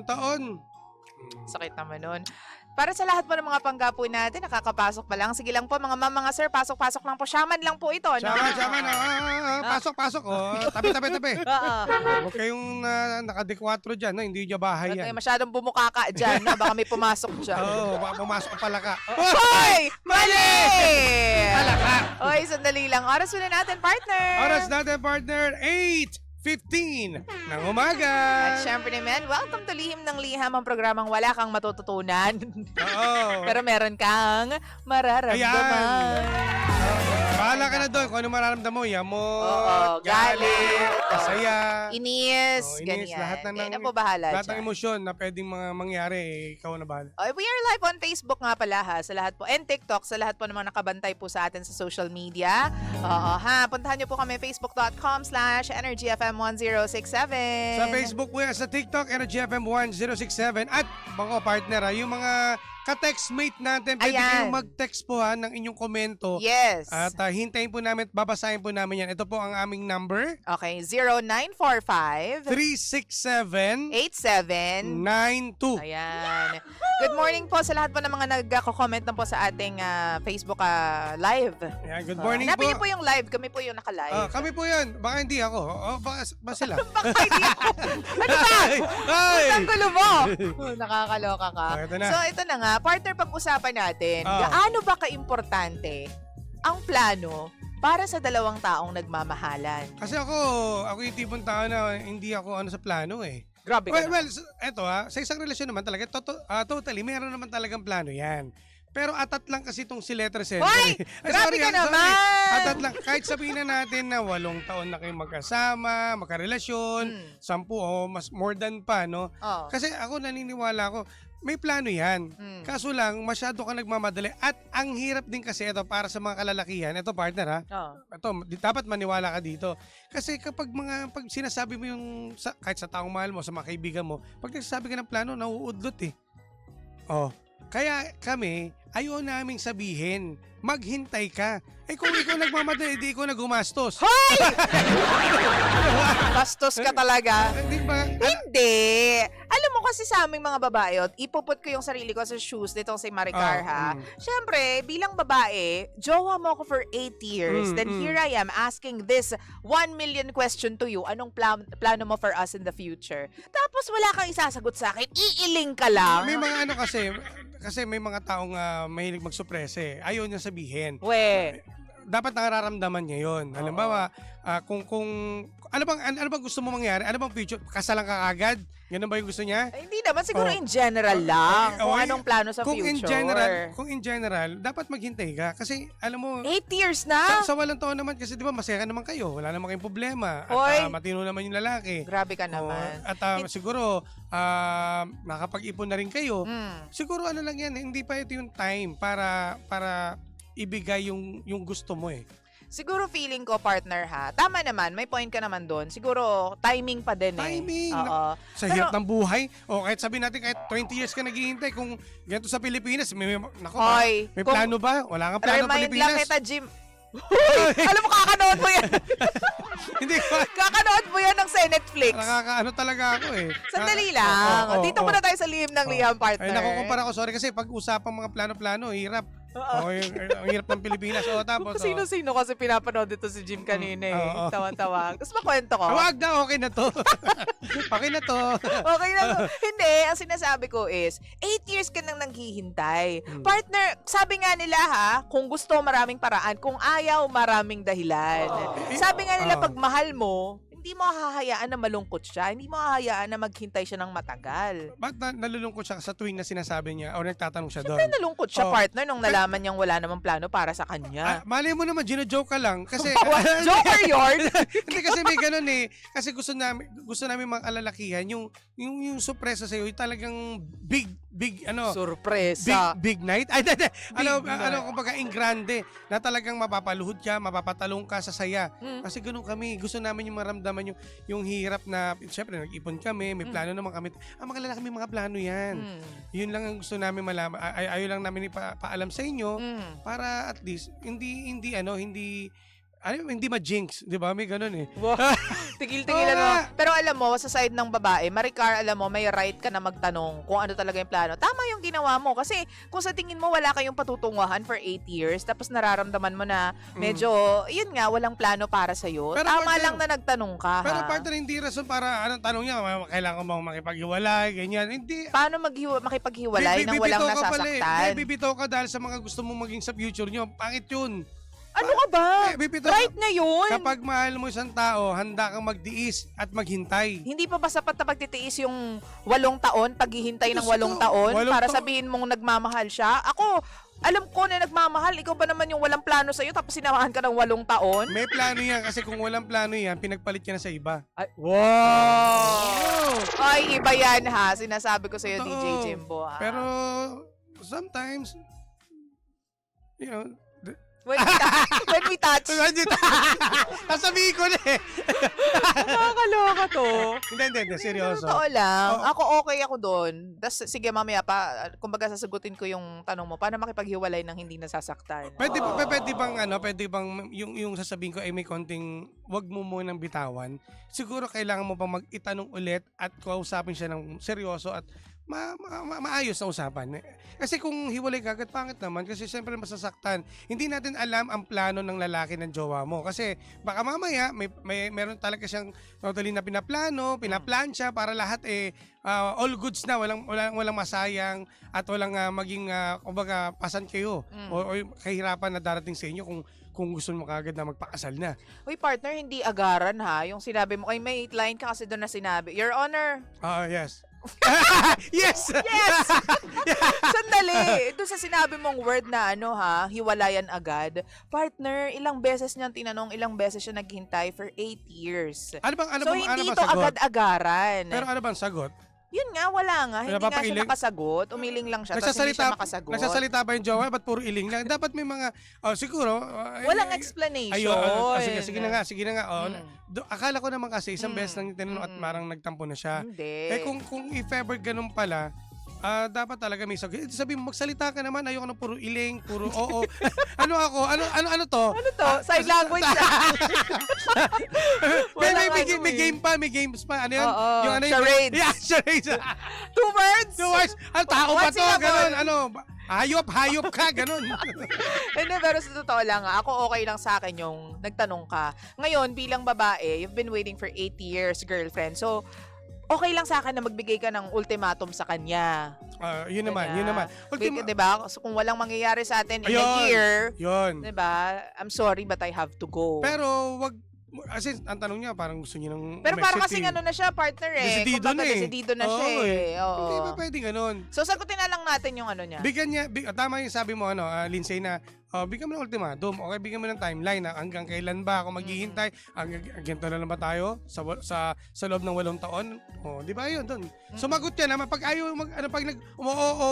taon. Sakit naman nun. Para sa lahat po ng mga panggapo natin, nakakapasok pa lang. Sige lang po, mga ma'am, mga sir, pasok-pasok lang po. Shaman lang po ito. No? Shaman. Pasok. Tabi. Oo. Huwag kayong naka-D4 dyan. No? Hindi dyan bahay Huwag yan. kayo masyadong bumukaka dyan. No? Baka may pumasok dyan. Oo, baka pumasok pala ka. Hoy! Mali! Palaka! Hoy, sandali lang. Oras muna natin, partner. Oras natin, partner, 8:15 ng umaga. At syempre naman, welcome to Lihim ng Liham, ang programang wala kang matututunan. Oo. Pero meron kang mararamdaman. Bahala ka na doon kung ano mararamdaman mo. Yamot, Oo, galit, masaya, Inis, inis, ganyan. lahat na Yan po bahala lahat ng dyan. emosyon na pwedeng mangyari, ikaw na bahala. We are live on Facebook nga pala ha, sa lahat po, and TikTok, sa lahat po ng mga nakabantay po sa atin sa social media. Oo ha, puntahan nyo po kami facebook.com/energyfm1067. Sa Facebook po yan, sa TikTok, EnergyFM1067. At mga partner, yung mga ka-textmate natin, pwede Ayan. kayong mag-text po ng inyong komento. Yes. At hintayin po namin, babasahin po namin yan. Ito po ang aming number. Okay, 0945 367 8792. 92. Ayan. Good morning po sa lahat po ng mga nagko-comment na po sa ating Facebook live. Ayan, good morning Hanapin po. niyo po yung live. Kami po yung naka-live. Kami po yan. Baka hindi ako. Baka ba sila? Baka hindi ako. Ano ba? Ay! Ang gulo mo. Nakakaloka ka. Ito na. So, ito na nga. Partner, pag-usapan natin. Oh. Gaano ba ka-importante ang plano para sa dalawang taong nagmamahalan? Kasi ako yung tipong tao na hindi ako sa plano eh. Grabe ka na. Eto sa isang relasyon naman talaga, totally, meron naman talagang plano yan. Pero atat lang kasi itong si Letter Center. Hoy! Grabe ka naman! Atat lang. Kahit sabihin na natin na 8 taon na kayong magkasama, magkarelasyon, 10 o mas more than pa, no? Oh. Kasi ako naniniwala ako, may plano yan. Kaso lang, masyado ka nagmamadali. At ang hirap din kasi ito para sa mga kalalakihan. Ito partner ha. Oh. Ito, dapat maniwala ka dito. Kasi pag sinasabi mo kahit sa taong mahal mo, sa mga kaibigan mo, pag nagsasabi ka ng plano, nauudlot eh. Oh. Kaya kami, ayaw naming sabihin, maghintay ka. Kung ikaw nagmamadali, di ikaw na gumastos. Hoy! Bastos ka talaga. Di ba? Hindi. Alam mo kasi sa aming mga babae, ipuput ko yung sarili ko sa shoes nitong si Maricar ha. Siyempre, bilang babae, jowa mo ako for 8 years. Then here I am asking this 1 million question to you. Anong plano mo for us in the future? Tapos wala kang isasagot sa akin. Iiling ka lang. May mga kasi may mga taong mahilig magsuprese. Ayaw niya sabihin. We. Dapat nararamdaman niya yun. Halimbawa, kung ano bang gusto mo mangyari? Ano bang future? Kasalan ka agad? Ganun ba yung gusto niya? Ay, hindi naman. Siguro in general lang. Kung anong plano sa future. Kung in general, dapat maghintay ka. Kasi, alam mo, 8 years na? sa walang taon naman, kasi di ba, masaya naman kayo. Wala naman kayong problema. Hoy. At matino naman yung lalaki. Grabe ka naman. At siguro, nakapag-ipon na rin kayo. Siguro ano lang yan, hindi pa ito yung time para ibigay yung gusto mo eh. Siguro feeling ko, partner ha, tama naman, may point ka naman doon. Siguro timing pa din eh. Timing. Oo. Sa hirap ng buhay. O kahit sabihin natin, kahit 20 years ka naghihintay, kung ganito sa Pilipinas, may Hoy, plano ba? Wala kang plano sa Remind Pilipinas. lang kita, Jim. Alam mo, kakanood mo yan. Hindi ko. Kakanood mo yan ng Netflix. Nakakaano talaga ako eh. Sandali lang. Dito muna tayo sa lihim ng liham, partner. Ay, nakukumpara ko. Sorry kasi pag usapang mga plano-plano, hirap. Ang hirap ng Pilipinas. Tapos, sino-sino kasi pinapanood dito si Jim kanina eh. Tawa-tawa. Gusto mo kwento ko? Wag na, okay na to. Okay na to. Okay na to. Hindi, ang sinasabi ko is, 8 years ka nang naghihintay. Partner, sabi nga nila ha, kung gusto maraming paraan, kung ayaw maraming dahilan. Sabi nga nila, pag mahal mo, hindi mo hahayaan na malungkot siya. Hindi mo hahayaan na maghintay siya ng matagal. Ba't nalulungkot siya sa tuwing na sinasabi niya o nagtatanong siya doon? Siyempre nalungkot siya, partner, nung nalaman niyang wala namang plano para sa kanya. Malay mo naman, gino-joke ka lang. Kasi, Joker yun! Hindi kasi may ganun eh. Kasi gusto namin mga kalalakihan, yung sorpresa sa'yo, yung talagang big, Surpresa. big night. Ay, kumbaga, in grande, na talagang mapapaluhod ka, mapapatalong ka sa saya. Kasi ganun kami. Gusto namin yung maramdaman yung hirap na, syempre, nag-ipon kami, may plano naman kami. Mga lalaki, may mga plano yan. Yun lang ang gusto namin malaman. Ayaw lang namin ipaalam sa inyo para at least, hindi ma-jinx. Di ba? May ganun eh. Tigil-tigilan Oo mo. nga. Pero alam mo, sa side ng babae, Maricar, alam mo, may right ka na magtanong kung ano talaga yung plano. Tama yung ginawa mo. Kasi kung sa tingin mo wala kayong patutunguhan for 8 years, tapos nararamdaman mo na medyo, yun nga, walang plano para sa'yo. Pero Tama partner- lang na nagtanong ka, Pero ha? partner, hindi rason para, anong tanong niya, kailangan mo makipaghiwalay, ganyan. Hindi. Paano makipaghiwalay nang walang Bibitaw ka pala eh. nasasaktan? Bibitaw ka dahil sa mga gusto mong maging sa future nyo. Pangit yun. Ano ka ba? Bibitaw Right na yun. Kapag mahal mo isang tao, handa kang magdiis at maghintay. Hindi pa ba sapat na pagtitiis yung 8 taon, paghihintay ng Diyos 8 ko, taon 8 para taon. sabihin mong nagmamahal siya? Ako, alam ko na nagmamahal. Ikaw ba naman yung walang plano sa'yo tapos sinamahan ka ng 8 taon? May plano yan kasi kung walang plano yan, pinagpalit ka na sa iba. Ay, Wow! Ay, iba yan ha. Sinasabi ko sa'yo, Totoo. DJ Jimbo ha. Pero sometimes, you know, When we touch, sasabihin ko na eh. nakakaloka to. Hindi, seryoso. Totoo lang. Oo. Ako okay ako doon. Sige, mamaya pa, kumbaga sasagutin ko yung tanong mo, paano makipaghiwalay ng hindi nasasaktan? Pwede, Oo. pwede bang yung sasabihin ko ay may konting wag mo munang bitawan. Siguro kailangan mo pang mag-itanong ulit at kausapin siya ng seryoso at maayos na usapan. Kasi kung hiwalay ka agad, pangit naman kasi siyempre masasaktan. Hindi natin alam ang plano ng lalaki ng jowa mo kasi baka mamaya meron talaga siyang totally na pinaplano, pinaplansya para lahat all goods na, walang masayang at walang maging kumbaga pasan kayo o kahirapan na darating sa inyo kung gusto mo kagad na magpakasal na. Uy, partner, hindi agaran ha. Yung sinabi mo, ay may line ka kasi doon na sinabi. Your Honor, Yes. Yes! yes! Sandali! Doon sa sinabi mong word na hiwalayan agad. Partner, ilang beses niyang tinanong, ilang beses siya naghintay for 8 years. Ano bang So, hindi bang ito sagot? agad-agaran. Pero ano bang sagot? Yun nga, wala nga. Hindi nga siya Napapailing? nakasagot. Umiling lang siya, tapos hindi siya makasagot. Nagsasalita ba yung jowa? Ba't puro iling lang? Dapat may mga, siguro. Walang explanation. Sige na nga. Akala ko naman kasi isang beses lang tinanong at marang nagtampo na siya. Hindi. Kung if ever ganun pala, dapat talaga may sagot. Sabi mo, magsalita ka naman, ayoko na puro iling, puro oo. Ano to? Ano to? Sign language na. May game pa, may games pa. Ano yun? Oo, Yung charades. Yeah, charades. 2 words? So, tao pa What's to, syllable? ganun, hayop ka, ganun. Hindi, pero sa totoo lang, ako okay lang sa akin yung nagtanong ka. Ngayon, bilang babae, you've been waiting for 8 years, girlfriend. So, okay lang sa akin na magbigay ka ng ultimatum sa kanya. Yun naman. Diba? So, kung walang mangyayari sa atin in a Ayun. year, Yun. diba? I'm sorry but I have to go. Pero, kasi ang tanong niya, parang gusto niya ng Pero parang kasing na siya, partner eh. Desidido na eh. Desidido na siya Oo, eh. Oo. Hindi ba pwede ganun? So, sagutin na lang natin yung niya. Bigyan niya, tama yung sabi mo, Lindsay, na bigyan mo ng ultimatum. Okay, bigyan mo ng timeline na hanggang kailan ba ako maghihintay? Ganito na lang ba tayo sa loob ng 8 taon? Di ba yun doon? Sumagot yan naman. Pag ayaw, pag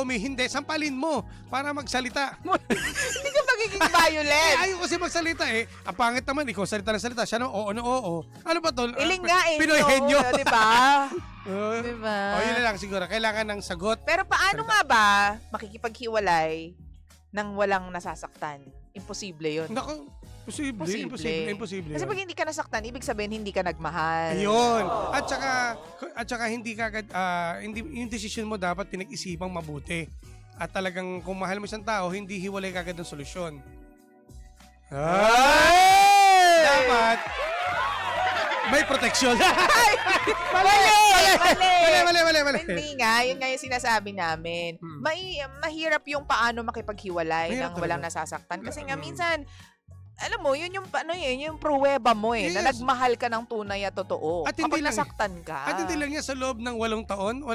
may hindi, sampalin mo para magsalita. Hindi ka magiging violent. Ayaw kasi magsalita eh. Ang pangit naman, ikaw salita ng salita. Siya oo. Ano ba to? Iling nga eh. Pinoy henyo. Diba? Diba? Diba? Yun na lang siguro. Kailangan ng sagot. Pero paano nga ba makikipaghiwalay nang walang nasasaktan? Imposible yun. Naku, imposible. Kasi pag hindi ka nasaktan, ibig sabihin hindi ka nagmahal. Ayun. At saka hindi kagad yung decision mo dapat pinag-isipang mabuti. At talagang kung mahal mo isang tao, hindi hiwalay kagad ng solusyon. Dapat may proteksyon. Mali. Hindi nga, yun nga yung sinasabi namin. Mahirap yung paano makipaghiwalay Mahirap nang walang talaga. nasasaktan. Kasi nga minsan, alam mo, yun yung pruweba mo na Yes. nagmahal ka ng tunay at totoo. At hindi Kapag lang- nasaktan ka. At hindi lang yan sa loob ng 8 taon,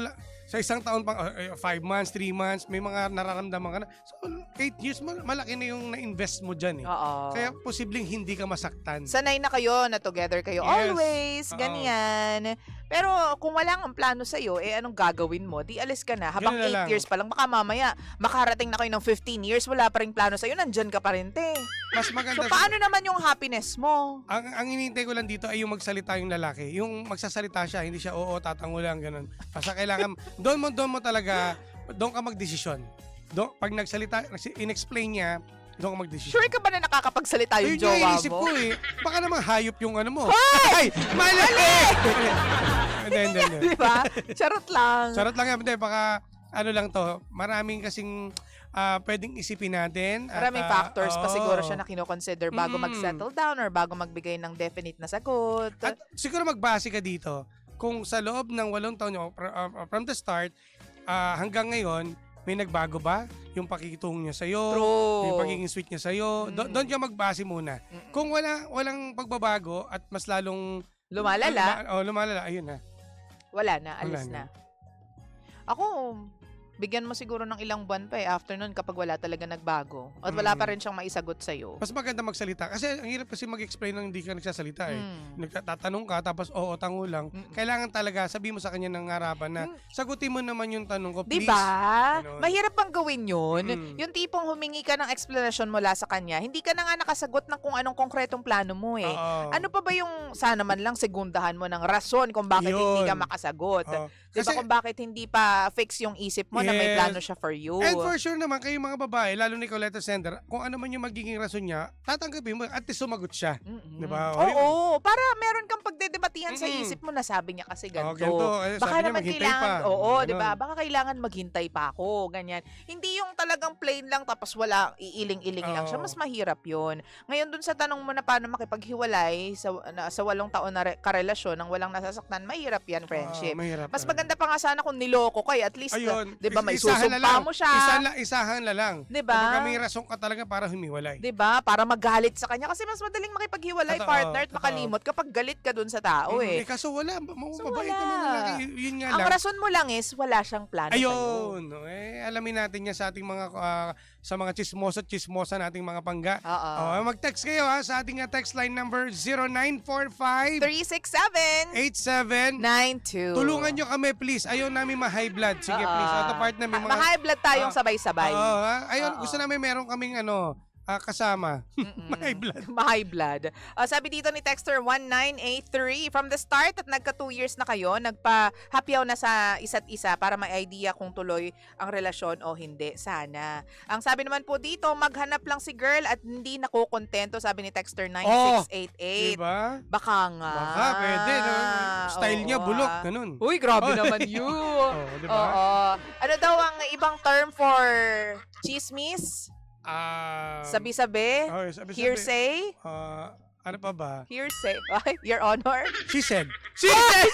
sa isang taon pang 5 months, 3 months, may mga nararamdaman ka na. So 8 years, malaki na yung na-invest mo dyan eh. Oo. Kaya posibleng hindi ka masaktan. Sanay na kayo na together kayo Yes. always, Oo. ganyan. Pero kung wala ang plano sa'yo, anong gagawin mo? Di alis ka na. Habang Ganun 8 na lang. years pa lang, baka mamaya, makarating na kayo ng 15 years, wala pa rin plano sa'yo, nandyan ka pa rin, te. Mas So, maganda. paano naman yung happiness mo? Ang hinihintay ko lang dito ay yung magsalita yung lalaki. Yung magsasalita siya, hindi siya oo, tatango lang, ganun. Basta kailangan, doon mo talaga, doon ka magdesisyon. Pag nagsalita, in-explain niya Doon ka mag-desisyon. Sure ka ba na nakakapagsalita yung Ayun yung jowa iisip mo? ko eh. Baka naman hayop yung ano mo. Ay! Mali! Hindi. Di ba? Charot lang. Charot lang yan. Hindi, baka ano lang to. Maraming kasing pwedeng isipin natin. Maraming factors pa oo. siguro siya na kinoconsider bago mag-settle down or bago magbigay ng definite na sagot. At siguro magbase ka dito. Kung sa loob ng 8 taon nyo, from the start, hanggang ngayon, may nagbago ba? Yung pakikitungo niya sa'yo, True. yung pagiging sweet niya sa'yo. Doon ka magbase muna. Kung walang pagbabago at mas lalong Lumalala, lumalala, ayun na. wala na, alis Wala na. Ako, bigyan mo siguro ng ilang buwan pa after nun kapag wala talaga nagbago. At wala pa rin siyang maisagot sa'yo. Mas maganda magsalita. Kasi ang hirap kasi mag-explain nang hindi ka nagsasalita eh. Mm. Nagtatanong ka tapos oo, tango lang. Kailangan talaga sabihin mo sa kanya ng harapan na sagutin mo naman yung tanong ko, please. Diba? Ganon. Mahirap bang gawin yun? Mm. Yung tipong humingi ka ng explanation mula sa kanya, hindi ka na nga nakasagot ng kung anong konkretong plano mo eh. Oo. Ano pa ba yung sana man lang segundahan mo ng rason kung bakit hindi ka Yun. makasagot? Oo. Diba Kasi- kung bakit hindi pa fix yung isip mo na may Yes. plano siya for you? And for sure naman, kayo mga babae, lalo ni Coletta Sender, kung ano man yung magiging rason niya, tatanggapin mo at least sumagot siya. Mm-mm. Diba? Oo, para meron kang pagdedebatihan sa Mm-mm. isip mo na sabi niya kasi Oo, ganito. ganito. Eh, Baka sabi niya, naman maghintay kailangan, pa. oo, Ganon. 'di ba? Baka kailangan maghintay pa ako, ganyan. Hindi yung talagang plain lang tapos wala iiling-iling lang siya. Oo. Mas mahirap 'yun. Ngayon dun sa tanong mo na paano makipaghiwalay sa 8 taon na karelasyon nang walang nasasaktan, mahirap 'yan, friendship. Mahirap. Mas maganda pa nga sana kung niloko kayo, at least, Ayun. 'di ba, may Isahan na susumpa lang. mo siya. Isahan na lang. 'Di ba? Kumbaga may rason ka talaga para humiwalay. 'Di ba? Para magalit sa kanya kasi mas madaling makipaghiwalay, Totoo, partner, at totoo. makalimot kapag galit ka dun sa tao eh. Kaso wala. So, Mabait wala. naman lalaki. Yun nga Ang lang. rason mo lang is wala siyang plano sa'yo. Ayun. Alamin natin yan sa ating mga sa mga chismosa at chismosa nating mga pangga. Oo. Mag-text kayo sa ating text line number 0945 367 87. 92. Tulungan nyo kami please. Ayaw namin ma-high blood. Sige please. Ito part na may mga Ma-high blood tayong sabay-sabay. Ayun, Oo. gusto namin meron kaming kasama. Ma-high blood. Ma-high blood. Sabi dito ni Texter 1983, from the start at nagka 2 years na kayo, nagpa-hapyaw na sa isa't isa para may idea kung tuloy ang relasyon o hindi. Sana. Ang sabi naman po dito, maghanap lang si girl at hindi nakukontento, sabi ni Texter 9688. Diba? Baka nga. Baka pwede. No? Style niya Oo, bulok. ah. Ganun. Uy, grabe Oh. naman yun. Diba? Oo. Ano daw ang ibang term for chismis? Sabi-sabi? Sabi-sabi. Hearsay? Ano pa ba? Hearsay? Ay, Your Honor? She said. She said!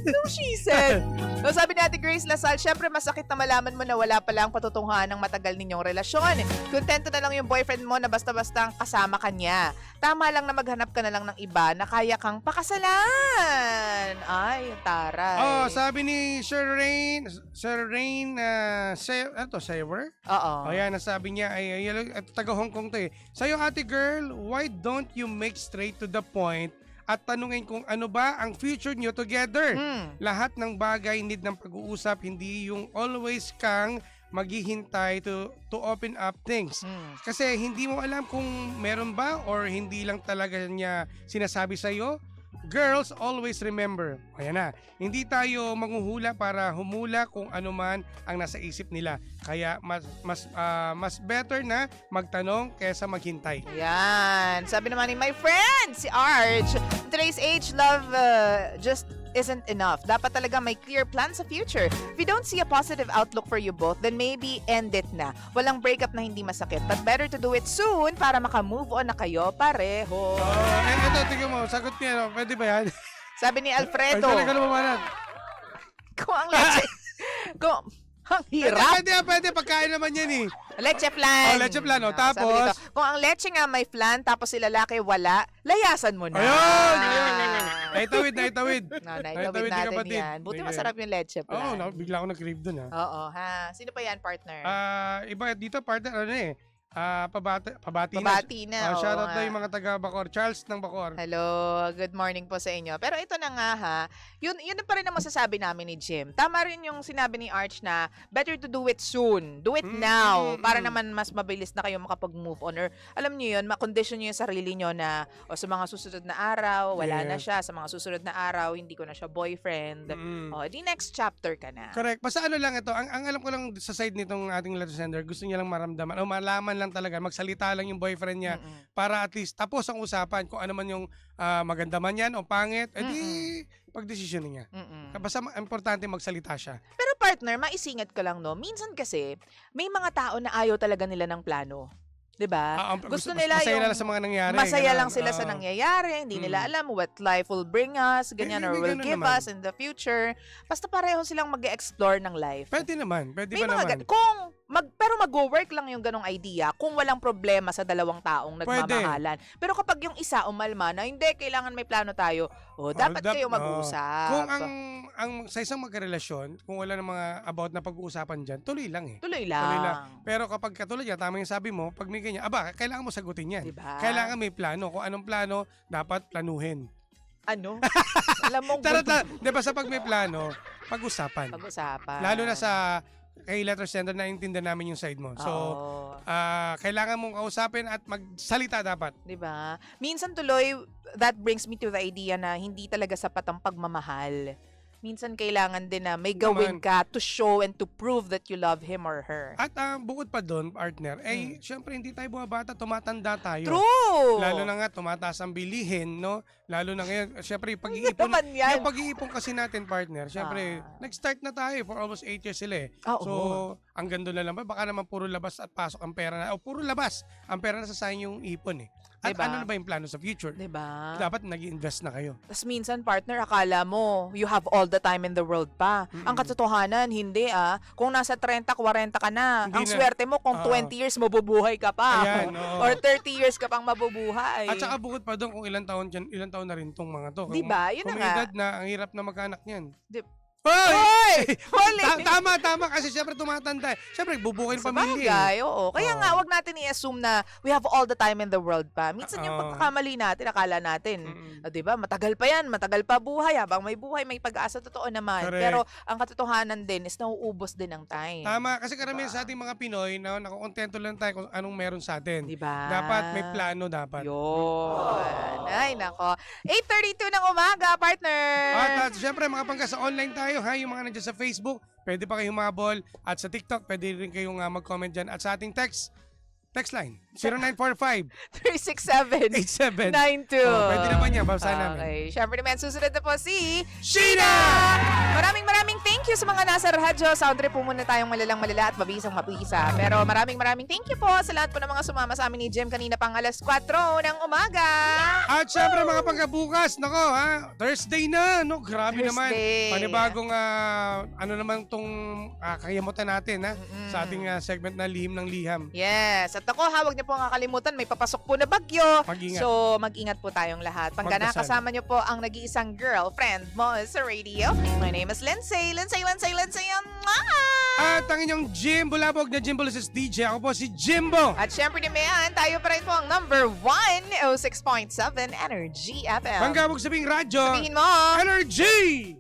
No, she said. So, sabi ni Ate Grace Lasal, syempre masakit na malaman mo na wala pala ang patutunguhan ng matagal ninyong relasyon. Kontento na lang yung boyfriend mo na basta-basta ang kasama kanya. Tama lang na maghanap ka na lang ng iba na kaya kang pakasalan. Ay, taray. Sabi ni Sir Rain, Saver? Oo. Ayan, nasabi niya, taga Hong Kong to eh. Sa'yo, ate girl, why don't you make straight to the point at tanungin kung ano ba ang future nyo together? Lahat ng bagay need ng pag-uusap, hindi yung always kang maghihintay to open up things. Kasi hindi mo alam kung meron ba or hindi lang talaga niya sinasabi sa'yo. Girls, always remember, ayan na, hindi tayo manghuhula para humula kung ano man ang nasa isip nila. Kaya mas better na magtanong kaysa maghintay. Yan. Sabi naman ni my friend, si Arch, today's age, love just isn't enough. Dapat talaga may clear plan sa future. If you don't see a positive outlook for you both, then maybe end it na. Walang breakup na hindi masakit. But better to do it soon para maka-move on na kayo pareho. Ito, tingnan mo, sagot niya, pwede ba yan? Sabi ni Alfredo, Talaga lumawanan. kung ang leche, kung ang hirap. Pwede, pagkain naman yan eh. Leche flan. Leche flan, Sabi tapos? dito, kung ang leche nga may flan, tapos si lalaki wala, layasan mo na. Ayun. Naitawid. Naitawid Naitawid ni natin kapatid. yan. Buti Sige. masarap yung leche Oo, flan. bigla ako nag-crave dun ha. Oo, ha. Sino pa yan, partner? Iba dito, partner, pabati na. Babati na. oo Shoutout nga. na yung mga taga Bacoor. Charles ng Bacoor. Hello, good morning po sa inyo. Pero ito na nga ha, yun pa rin ang masasabi namin ni Jim. Tama rin yung sinabi ni Arch na better to do it soon. Do it now. Para naman mas mabilis na kayo makapag-move on. Or alam niyo yun, makondisyon niyo yung sarili niyo na sa mga susunod na araw, wala na siya. Sa mga susunod na araw, hindi ko na siya boyfriend. Di next chapter ka na. Correct. Basta ano lang ito, ang alam ko lang sa side nitong ating letter sender, gusto niya lang maramdaman o malaman lang talaga, magsalita lang yung boyfriend niya para at least tapos ang usapan kung ano man yung maganda man yan o pangit, edi pagdesisyon niya. Basta importante magsalita siya. Pero partner, maisingit ko lang no, minsan kasi may mga tao na ayaw talaga nila ng plano. 'Di ba? Gusto nila masaya yung lang sa mga nangyari. masaya ganun. lang sila sa nangyayari, hindi nila alam what life will bring us, ganyan, or Hindi will ganun give naman. us in the future. Basta pareho silang mag-explore ng life. Pwede naman. Pwede May ba mga naman? pero mag-work lang yung ganong idea kung walang problema sa dalawang taong nagmamahalan. Pero kapag yung isa umalma na hindi, kailangan may plano tayo, dapat kayo mag-usap. Kung ang sa isang magkarelasyon, kung wala ng mga about na pag-uusapan dyan, tuloy lang eh. Tuloy Tuloy lang. lang. Pero kapag katulad yan, tama yung sabi mo, pag may ganyan, kailangan mo sagutin yan. Diba? Kailangan may plano. Kung anong plano, dapat planuhin. Ano? Alam mo, Di ba sa pag may plano, pag-usapan. pag-usapan. Lalo na sa kay letter sender, naiintindihan namin yung side mo. So, Oo. kailangan mong kausapin at magsalita dapat. 'Di ba? Minsan tuloy that brings me to the idea na hindi talaga sapat ang pagmamahal. Minsan kailangan din na may gawin ka to show and to prove that you love him or her. At bukod pa doon, partner, syempre hindi tayo bumabata, tumatanda tayo. True! Lalo na nga, tumataas ang bilihin, no? Lalo na ngayon, syempre, naman yan. yung pag-iipon kasi natin, partner, syempre, nag-start na tayo for almost 8 years sila eh. So, ang gando na lang ba? Baka naman puro labas at pasok ang pera na, o puro labas, ang pera na sa sayang yung ipon eh. At Diba? ano na ba yung plano sa future? 'Di ba? Dapat nag-invest na kayo. Tapos minsan, partner, akala mo, you have all the time in the world pa. Ang katotohanan, hindi Kung nasa 30, 40 ka na, Hindi ang na. swerte mo kung 20 years mabubuhay ka pa. Ayan, oo. Or 30 years ka pang mabubuhay. At saka bukod pa doon, kung ilang taon na rin tong mga to. Diba? Yun Kung na may nga. edad na, ang hirap na magkaanak niyan. Hoy! Holy! Tama kasi syempre tumatanda. Syempre bubukin Sa pamilya. bagay, oo. Kaya nga, wag natin i-assume na we have all the time in the world pa. Minsan yung pagkakamali natin, akala natin, di ba, matagal pa yan, matagal pa buhay. Habang may buhay, may pag-asa, totoo naman. Correct. Pero ang katotohanan din is nauubos din ang time. Tama, kasi karamihan sa ating mga Pinoy na nakukontento lang tayo kung anong meron sa atin. Di ba? Dapat may plano dapat. Yun. Ay, nako. 8:32 ng umaga, partner. At syempre mga pangka sa online tayo ha, yung mga nandiyan sa Facebook, pwede pa kayong humabol. At sa TikTok, pwede rin kayong mag-comment dyan. At sa ating text line, 0945 367 87. 92. Pwede naman yan, babasahin namin. Okay. Siyempre naman, susunod na po si Sheena! Maraming thank you sa mga nasa radyo. Sound trip po muna tayong malala at mabisang mabisa. Pero maraming thank you po sa lahat po ng mga sumama sa amin ni Jim kanina pang alas 4 ng umaga. At syempre mga pangkabukas, nako ha, Thursday na, no? Grabe naman. Panibagong ano naman tong kakayamutan natin ha, sa ating segment na Lihim ng Liham. Yes. At ako, huwag niyo po kakalimutan, may papasok po na bagyo. Mag-ingat. So, mag-ingat po tayong lahat. Pagka Magdasal. kasama niyo po ang nag-iisang girlfriend mo sa radio. My name is Lindsay. Lindsay. At ang inyong Jim Bulabog na Jim Bulasis DJ, ako po si Jimbo. At syempre naman, tayo pa rin po ang number 1, 06.7 Energy FM. Panggabog sabing radyo, Sabihin mo, Energy!